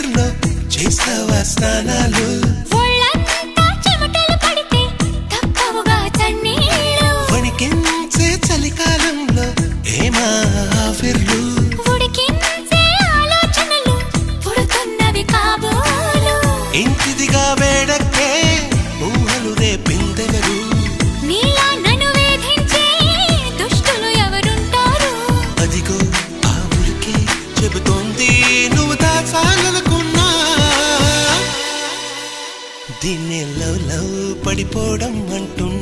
వాటర్లో చేస్తావా స్నానాలు వణికించే చలికాలంలో ఏమా ఆఫర్లు ఇంటిదిగా వేడక్కే ఊహలు రేపిందెవరు అదిగో ఆ ఊరికే చెబుతోంది నువ్వు దాచాలనుకున్నా దీన్ని లవ్ లవ్ పడిపోవడం అంటున్నా